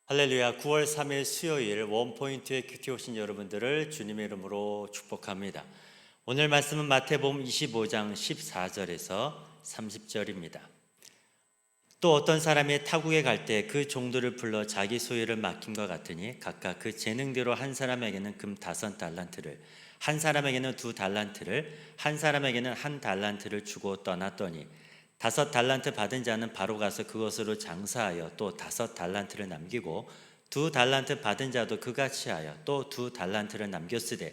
할렐루야. 9월 3일 수요일 원포인트에 큐티 오신 여러분들을 주님의 이름으로 축복합니다. 오늘 말씀은 마태복음 25장 14절에서 30절입니다. 또 어떤 사람이 타국에 갈 때 그 종들을 불러 자기 소유를 맡김과 같으니 각각 그 재능대로 한 사람에게는 금 5달란트를, 한 사람에게는 2달란트를, 한 사람에게는 1달란트를 주고 떠났더니 5달란트 받은 자는 바로 가서 그것으로 장사하여 또 5달란트를 남기고 2달란트 받은 자도 그같이 하여 또 2달란트를 남겼으되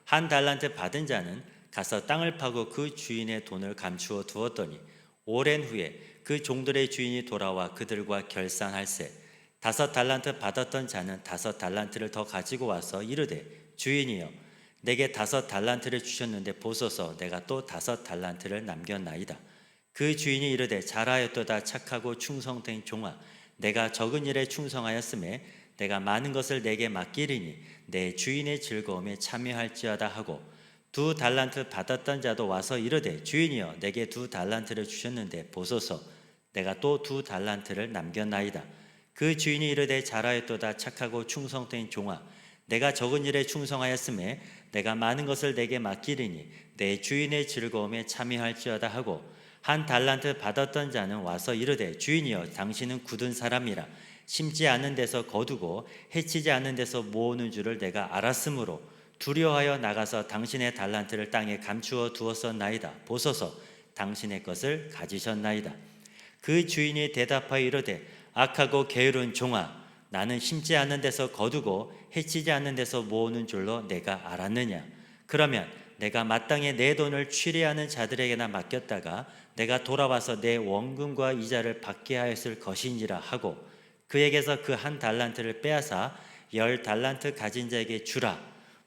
1달란트 받은 자는 가서 땅을 파고 그 주인의 돈을 감추어 두었더니 오랜 후에 그 종들의 주인이 돌아와 그들과 결산할세 5달란트 받았던 자는 5달란트를 더 가지고 와서 이르되 주인이여 내게 5달란트를 주셨는데 보소서 내가 또 5달란트를 남겼나이다. 그 주인이 이르되 잘하였도다 착하고 충성된 종아 내가 적은 일에 충성하였음에 내가 많은 것을 내게 맡기리니 내 주인의 즐거움에 참여할지어다 하고 2달란트 받았던 자도 와서 이르되 주인이여 내게 2달란트를 주셨는데 보소서 내가 또 2달란트를 남겼나이다. 그 주인이 이르되 잘하였도다 착하고 충성된 종아 내가 적은 일에 충성하였음에 내가 많은 것을 내게 맡기리니 내 주인의 즐거움에 참여할지어다 하고 1달란트 받았던 자는 와서 이르되 주인이여 당신은 굳은 사람이라 심지 않는 데서 거두고 해치지 않는 데서 모으는 줄을 내가 알았으므로 두려워하여 나가서 당신의 달란트를 땅에 감추어 두었었나이다. 보소서 당신의 것을 가지셨나이다. 그 주인이 대답하여 이르되 악하고 게으른 종아 나는 심지 않는 데서 거두고 해치지 않는 데서 모으는 줄로 내가 알았느냐. 그러면 내가 마땅히 내 돈을 취리하는 자들에게나 맡겼다가 내가 돌아와서 내 원금과 이자를 받게 하였을 것인지라 하고 그에게서 그 1달란트를 빼앗아 10달란트 가진 자에게 주라.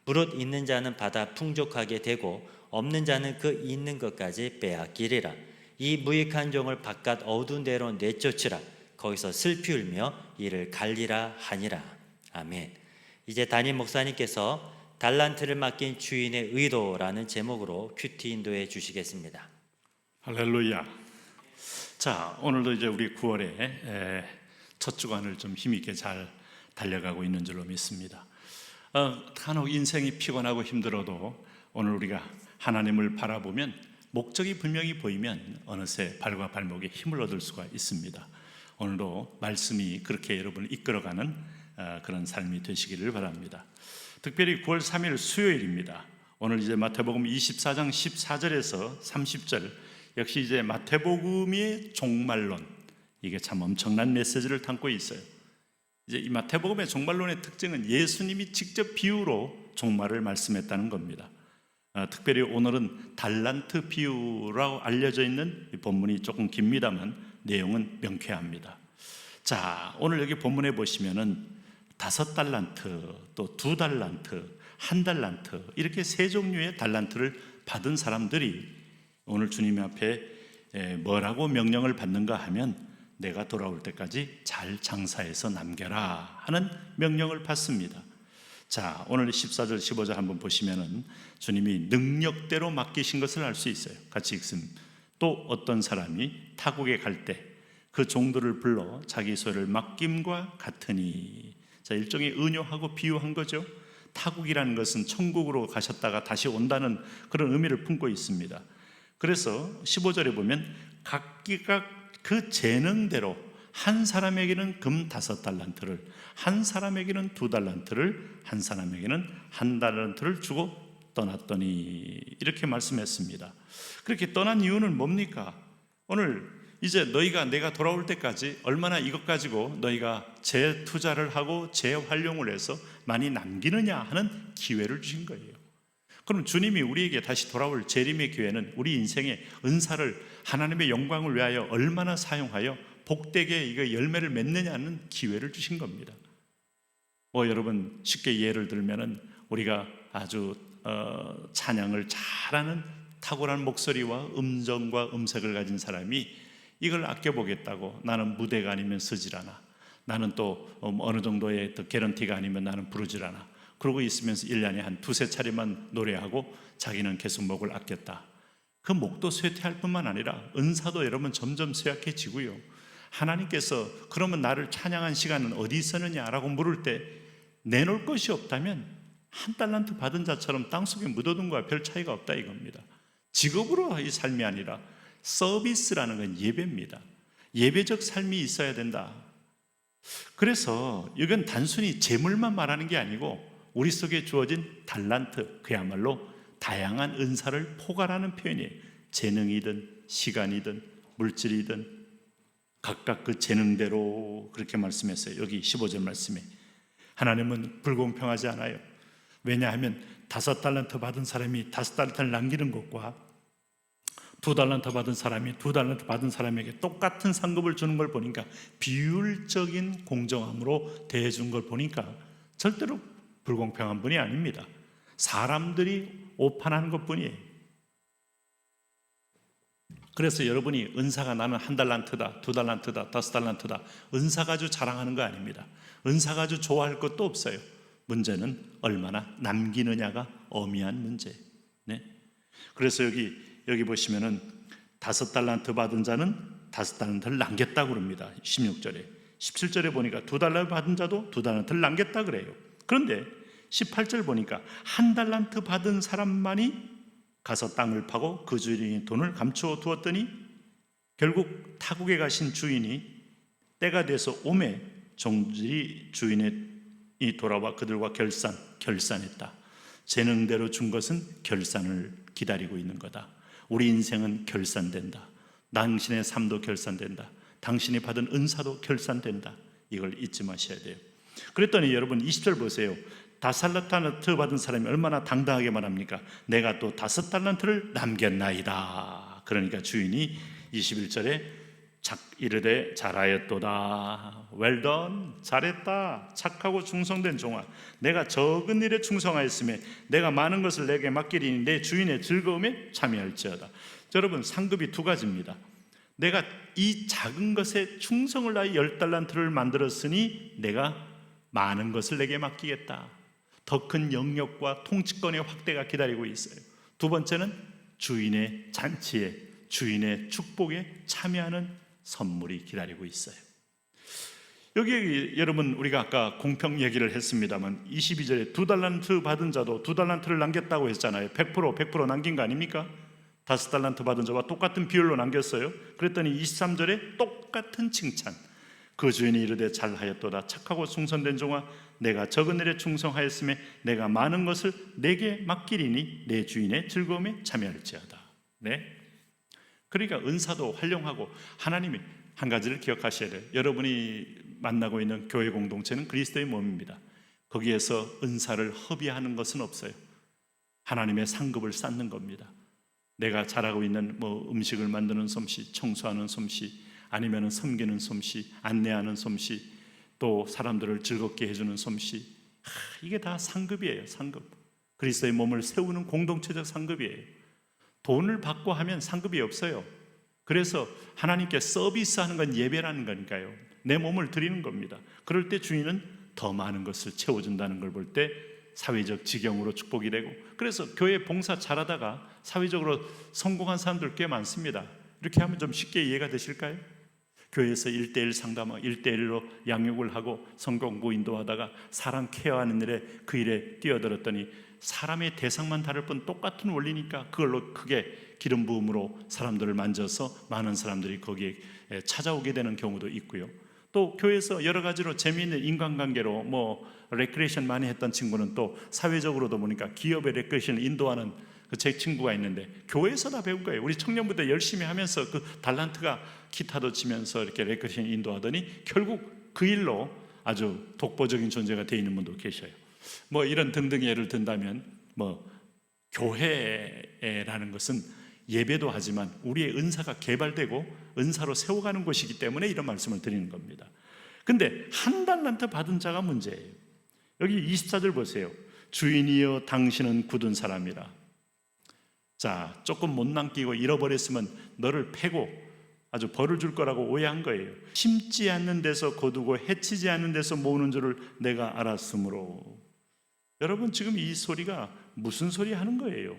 무릇 있는 자는 받아 풍족하게 되고 없는 자는 그 있는 것까지 빼앗기리라. 이 무익한 종을 바깥 어두운 데로 내쫓으라. 거기서 슬피 울며 이를 갈리라 하니라. 아멘. 이제 담임 목사님께서 달란트를 맡긴 주인의 의도라는 제목으로 큐티 인도해 주시겠습니다. 할렐루야. 자, 오늘도 이제 우리 9월에 첫 주간을 좀 힘있게 잘 달려가고 있는 줄로 믿습니다. 간혹 인생이 피곤하고 힘들어도 오늘 우리가 하나님을 바라보면 목적이 분명히 보이면 어느새 발과 발목에 힘을 얻을 수가 있습니다. 오늘도 말씀이 그렇게 여러분을 이끌어가는 그런 삶이 되시기를 바랍니다. 특별히 9월 3일 수요일입니다. 오늘 이제 마태복음 24장 14절에서 30절 역시 이제 마태복음의 종말론, 이게 참 엄청난 메시지를 담고 있어요. 이제 이 마태복음의 종말론의 특징은 예수님이 직접 비유로 종말을 말씀했다는 겁니다. 특별히 오늘은 달란트 비유라고 알려져 있는 이 본문이 조금 깁니다만 내용은 명쾌합니다. 자, 오늘 여기 본문에 보시면은 5달란트, 또 2달란트, 1달란트 이렇게 3종류의 달란트를 받은 사람들이 오늘 주님 앞에 뭐라고 명령을 받는가 하면 내가 돌아올 때까지 잘 장사해서 남겨라 하는 명령을 받습니다. 자, 오늘 14절 15절 한번 보시면은 주님이 능력대로 맡기신 것을 알 수 있어요. 같이 읽습니다. 또 어떤 사람이 타국에 갈 때 그 종들을 불러 자기 소유를 맡김과 같으니, 자, 일종의 은유하고 비유한 거죠. 타국이라는 것은 천국으로 가셨다가 다시 온다는 그런 의미를 품고 있습니다. 그래서 15절에 보면 각각 그 재능대로 한 사람에게는 금 5달란트를, 한 사람에게는 2달란트를, 한 사람에게는 1달란트를 주고 떠났더니 이렇게 말씀했습니다. 그렇게 떠난 이유는 뭡니까? 오늘 이제 너희가 내가 돌아올 때까지 얼마나 이것 가지고 너희가 재투자를 하고 재활용을 해서 많이 남기느냐 하는 기회를 주신 거예요. 그럼 주님이 우리에게 다시 돌아올 재림의 기회는 우리 인생의 은사를 하나님의 영광을 위하여 얼마나 사용하여 복되게 이거 열매를 맺느냐는 기회를 주신 겁니다. 여러분 쉽게 예를 들면은 우리가 아주 찬양을 잘하는 탁월한 목소리와 음정과 음색을 가진 사람이 이걸 아껴보겠다고 나는 무대가 아니면 쓰질 않아, 나는 또 어느 정도의 개런티가 아니면 나는 부르질 않아, 그러고 있으면서 1년에 한 2-3차례만 노래하고 자기는 계속 목을 아꼈다. 그 목도 쇠퇴할 뿐만 아니라 은사도 여러분 점점 쇠약해지고요, 하나님께서 그러면 나를 찬양한 시간은 어디 있었느냐라고 물을 때 내놓을 것이 없다면 한 달란트 받은 자처럼 땅속에 묻어둔 거와 별 차이가 없다 이겁니다. 직업으로 이 삶이 아니라 서비스라는 건 예배입니다. 예배적 삶이 있어야 된다. 그래서 이건 단순히 재물만 말하는 게 아니고 우리 속에 주어진 달란트, 그야말로 다양한 은사를 포괄하는 표현이에요. 재능이든 시간이든 물질이든 각각 그 재능대로 그렇게 말씀했어요. 여기 15절 말씀에 하나님은 불공평하지 않아요. 왜냐하면 5달란트 받은 사람이 5달란트를 남기는 것과 2달란트 받은 사람이 2달란트 받은 사람에게 똑같은 상급을 주는 걸 보니까 비율적인 공정함으로 대해준 걸 보니까 절대로 불공평한 분이 아닙니다. 사람들이 오판하는 것뿐이에요. 그래서 여러분이 은사가 나는 1달란트다, 2달란트다, 5달란트다 은사 가지고 자랑하는 거 아닙니다. 은사 가지고 좋아할 것도 없어요. 문제는 얼마나 남기느냐가 어미한 문제. 네? 그래서 여기 보시면은 5달란트 받은 자는 5달란트를 남겼다고 그럽니다. 16절에. 17절에 보니까 2달란트 받은 자도 2달란트를 남겼다 그래요. 그런데 18절 보니까 1달란트 받은 사람만이 가서 땅을 파고 그 주인이 돈을 감추어 두었더니 결국 타국에 가신 주인이 때가 돼서 오매 종들이 주인이 돌아와 그들과 결산했다. 재능대로 준 것은 결산을 기다리고 있는 거다. 우리 인생은 결산된다. 당신의 삶도 결산된다. 당신이 받은 은사도 결산된다. 이걸 잊지 마셔야 돼요. 그랬더니 여러분 20절 보세요. 5달란트 받은 사람이 얼마나 당당하게 말합니까? 내가 또 5달란트를 남겼나이다. 그러니까 주인이 21절에 이르되 잘하였도다. well done. 잘했다. 착하고 충성된 종아. 내가 적은 일에 충성하였으며 내가 많은 것을 내게 맡기리니 내 주인의 즐거움에 참여할지어다. 여러분 상급이 2가지입니다. 내가 이 작은 것에 충성을 다해 10달란트를 만들었으니 내가 많은 것을 내게 맡기겠다. 더 큰 영역과 통치권의 확대가 기다리고 있어요. 2번째는 주인의 잔치에, 주인의 축복에 참여하는 선물이 기다리고 있어요. 여기 여러분 우리가 아까 공평 얘기를 했습니다만 22절에 2달란트 받은 자도 2달란트를 남겼다고 했잖아요. 100% 남긴 거 아닙니까? 5달란트 받은 자와 똑같은 비율로 남겼어요. 그랬더니 23절에 똑같은 칭찬. 그 주인이 이르되 잘하였도다. 착하고 충성된 종아. 내가 적은 일에 충성하였으며 내가 많은 것을 내게 맡기리니 내 주인의 즐거움에 참여할지어다. 네. 그러니까 은사도 활용하고 하나님이 한 가지를 기억하셔야 돼요. 여러분이 만나고 있는 교회 공동체는 그리스도의 몸입니다. 거기에서 은사를 허비하는 것은 없어요. 하나님의 상급을 쌓는 겁니다. 내가 잘하고 있는 음식을 만드는 솜씨, 청소하는 솜씨, 아니면 섬기는 솜씨, 안내하는 솜씨, 또 사람들을 즐겁게 해주는 솜씨, 이게 다 상급이에요. 상급. 그리스도의 몸을 세우는 공동체적 상급이에요. 돈을 받고 하면 상급이 없어요. 그래서 하나님께 서비스하는 건 예배라는 거니까요. 내 몸을 드리는 겁니다. 그럴 때 주인은 더 많은 것을 채워준다는 걸 볼 때 사회적 지경으로 축복이 되고, 그래서 교회 봉사 잘하다가 사회적으로 성공한 사람들 꽤 많습니다. 이렇게 하면 좀 쉽게 이해가 되실까요? 교회에서 1:1 상담하고 1:1로 양육을 하고 성공부 인도하다가 사람 케어하는 일에 그 일에 뛰어들었더니 사람의 대상만 다를 뿐 똑같은 원리니까 그걸로 크게 기름 부음으로 사람들을 만져서 많은 사람들이 거기에 찾아오게 되는 경우도 있고요. 또 교회에서 여러 가지로 재미있는 인간관계로 레크레이션 많이 했던 친구는 또 사회적으로도 보니까 기업의 레크레이션을 인도하는 제 친구가 있는데 교회에서 다 배운 거예요. 우리 청년부터 열심히 하면서 그 달란트가 기타도 치면서 이렇게 레크레이션 인도하더니 결국 그 일로 아주 독보적인 존재가 되어 있는 분도 계셔요. 이런 등등 예를 든다면 교회라는 것은 예배도 하지만 우리의 은사가 개발되고 은사로 세워가는 곳이기 때문에 이런 말씀을 드리는 겁니다. 근데 1달란트 받은 자가 문제예요. 여기 24절 보세요. 주인이여 당신은 굳은 사람이라. 자, 조금 못 남기고 잃어버렸으면 너를 패고 아주 벌을 줄 거라고 오해한 거예요. 심지 않는 데서 거두고 해치지 않는 데서 모으는 줄을 내가 알았으므로. 여러분 지금 이 소리가 무슨 소리 하는 거예요?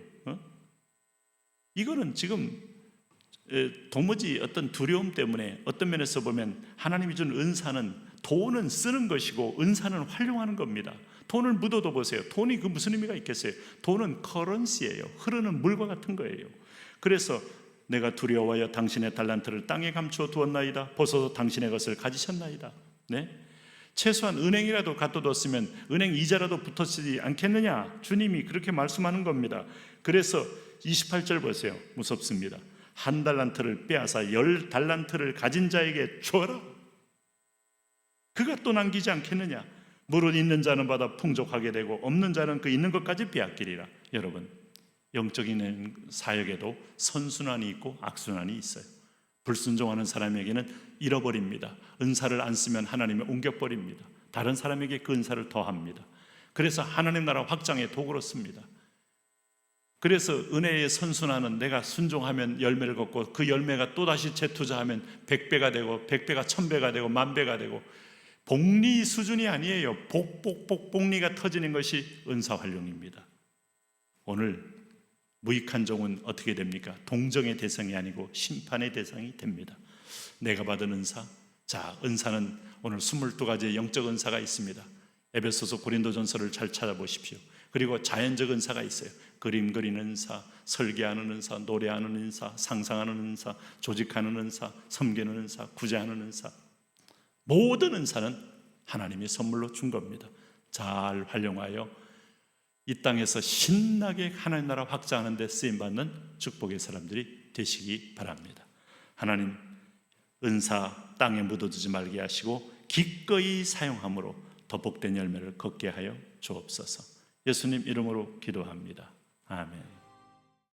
이거는 지금 도무지 어떤 두려움 때문에 어떤 면에서 보면 하나님이 준 은사는 돈은 쓰는 것이고 은사는 활용하는 겁니다. 돈을 묻어도 보세요. 돈이 그 무슨 의미가 있겠어요? 돈은 커런시예요. 흐르는 물과 같은 거예요. 그래서 내가 두려워하여 당신의 달란트를 땅에 감추어 두었나이다. 벗어서 당신의 것을 가지셨나이다. 네? 최소한 은행이라도 갖다뒀으면 은행 이자라도 붙었지 않겠느냐. 주님이 그렇게 말씀하는 겁니다. 그래서 28절 보세요. 무섭습니다. 한 달란트를 빼앗아 10달란트를 가진 자에게 주어라. 그가 또 남기지 않겠느냐. 물은 있는 자는 받아 풍족하게 되고 없는 자는 그 있는 것까지 빼앗기리라. 여러분, 영적인 사역에도 선순환이 있고 악순환이 있어요. 불순종하는 사람에게는 잃어버립니다. 은사를 안 쓰면 하나님이 옮겨버립니다. 다른 사람에게 그 은사를 더합니다. 그래서 하나님 나라 확장의 도구로 씁니다. 그래서 은혜의 선순환은 내가 순종하면 열매를 걷고 그 열매가 또다시 재투자하면 100배가 되고 100배가 1000배가 되고 10,000배가 되고 복리 수준이 아니에요. 복리가 터지는 것이 은사 활용입니다. 오늘 무익한 종은 어떻게 됩니까? 동정의 대상이 아니고 심판의 대상이 됩니다. 내가 받은 은사, 자, 은사는 오늘 22가지의 영적 은사가 있습니다. 에베소서 고린도전서를 잘 찾아보십시오. 그리고 자연적 은사가 있어요. 그림 그리는 은사, 설계하는 은사, 노래하는 은사, 상상하는 은사, 조직하는 은사, 섬기는 은사, 구제하는 은사. 모든 은사는 하나님이 선물로 준 겁니다. 잘 활용하여 이 땅에서 신나게 하나님 나라 확장하는 데 쓰임받는 축복의 사람들이 되시기 바랍니다. 하나님, 은사 땅에 묻어두지 말게 하시고 기꺼이 사용함으로 더 복된 열매를 걷게 하여 주옵소서. 예수님 이름으로 기도합니다. 아멘.